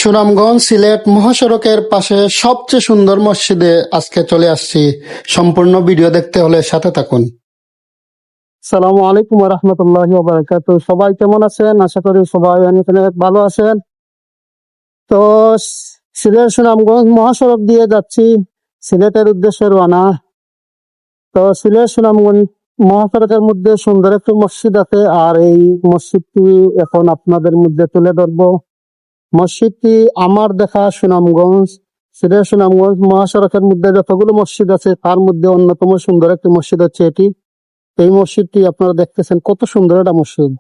সুনামগঞ্জ সিলেট মহাসড়কের পাশে সবচেয়ে সুন্দর মসজিদে আজকে চলে আসছি। সম্পূর্ণ ভিডিও দেখতে হলে সাথে থাকুন। আসসালামু আলাইকুম ওয়া রাহমাতুল্লাহি ওয়া বারাকাতুহু। সবাই কেমন আছেন? আশা করি সবাই অনেক ভালো আছেন। তো সিলেট সুনামগঞ্জ মহাসড়ক দিয়ে যাচ্ছি, সিলেটের উদ্দেশ্যে রওনা। তো সিলেট সুনামগঞ্জ মহাসড়কের মধ্যে সুন্দর একটি মসজিদ আছে, আর এই মসজিদটি এখন আপনাদের মধ্যে তুলে ধরবো। মসজিদটি আমার দেখা সুনামগঞ্জ, সিলেট সুনামগঞ্জ মহাসড়কের মধ্যে যতগুলো মসজিদ আছে তার মধ্যে অন্যতম সুন্দর একটি মসজিদ হচ্ছে এটি। এই মসজিদটি আপনারা দেখতেছেন, কত সুন্দর একটা মসজিদ।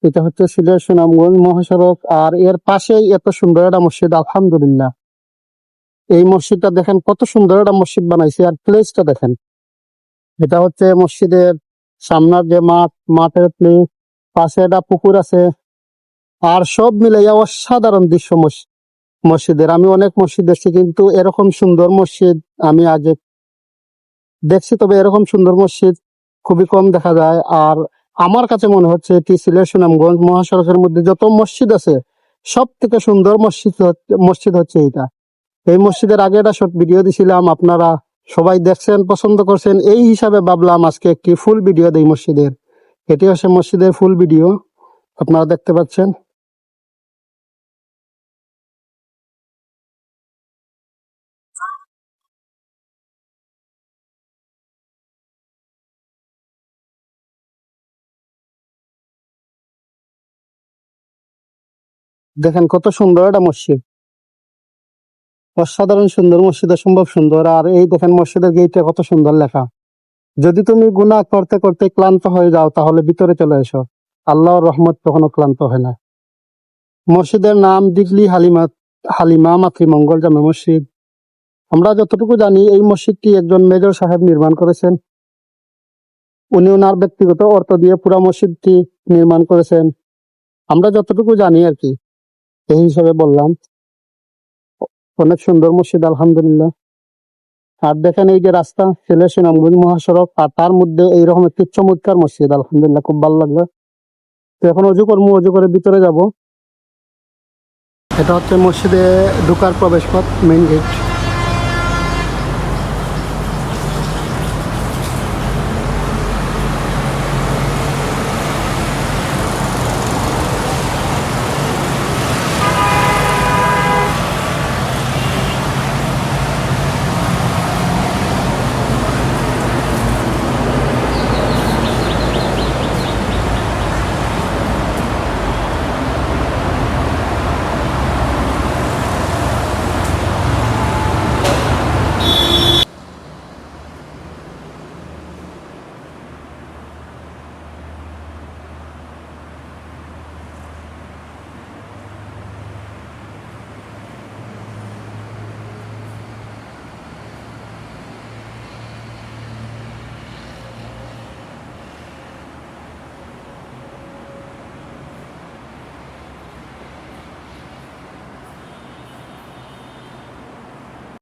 এটা হচ্ছে সিলেট সুনামগঞ্জ মহাসড়ক, আর এর পাশেই এত সুন্দর একটা মসজিদ। আলহামদুলিল্লাহ, এই মসজিদটা দেখেন, কত সুন্দর একটা মসজিদ বানাইছে। আর প্লেসটা দেখেন, এটা হচ্ছে মসজিদের সামনের যে মাঠের প্লেস, পাশে একটা পুকুর আছে। আর সব মিলাইয়া অসাধারণ দৃশ্য মসজিদের। আমি অনেক মসজিদ দেখছি, কিন্তু এরকম সুন্দর মসজিদ আমি আগে দেখছি, তবে এরকম সুন্দর মসজিদ খুবই কম দেখা যায়। আর আমার কাছে মনে হচ্ছে এটি সিলেট সুনামগঞ্জ মহাসড়কের মধ্যে যত মসজিদ আছে সব থেকে সুন্দর মসজিদ হচ্ছে এটা। এই মসজিদের আগে একটা শর্ট ভিডিও দিছিলাম, আপনারা সবাই দেখছেন, পছন্দ করছেন। এই হিসাবে ভাবলাম আজকে একটি ফুল ভিডিও দেই মসজিদের। এটি হচ্ছে মসজিদের ফুল ভিডিও, আপনারা দেখতে পাচ্ছেন। দেখেন কত সুন্দর একটা মসজিদ, অসাধারণ সুন্দর মসজিদ, অসম্ভব সুন্দর। আর এই দেখেন মসজিদের গেটে কত সুন্দর লেখা। যদি তুমি গুনাহ করতে করতে ক্লান্ত হয়ে যাও তাহলে ভিতরে চলে এসো, আল্লাহর রহমত কখনো ক্লান্ত হয় না। মসজিদের নাম দিঘলি হালিমা মাতৃমঙ্গল জামে মসজিদ। আমরা যতটুকু জানি এই মসজিদটি একজন মেজর সাহেব নির্মাণ করেছেন। উনি ওনার ব্যক্তিগত অর্থ দিয়ে পুরা মসজিদটি নির্মাণ করেছেন, আমরা যতটুকু জানি আর কি, এই হিসাবে বললাম। অনেক সুন্দর মসজিদ, আলহামদুলিল্লাহ। আর দেখেন এই যে রাস্তা, সিলেট সুনামগঞ্জ মহাসড়ক, আর তার মধ্যে এইরকম একটি চমৎকার মসজিদ, আলহামদুলিল্লাহ, খুব ভালো লাগলো। তো এখন অজু করবো, অজু করে ভিতরে যাব। এটা হচ্ছে মসজিদে ঢোকার প্রবেশ পথ, মেইন গেট।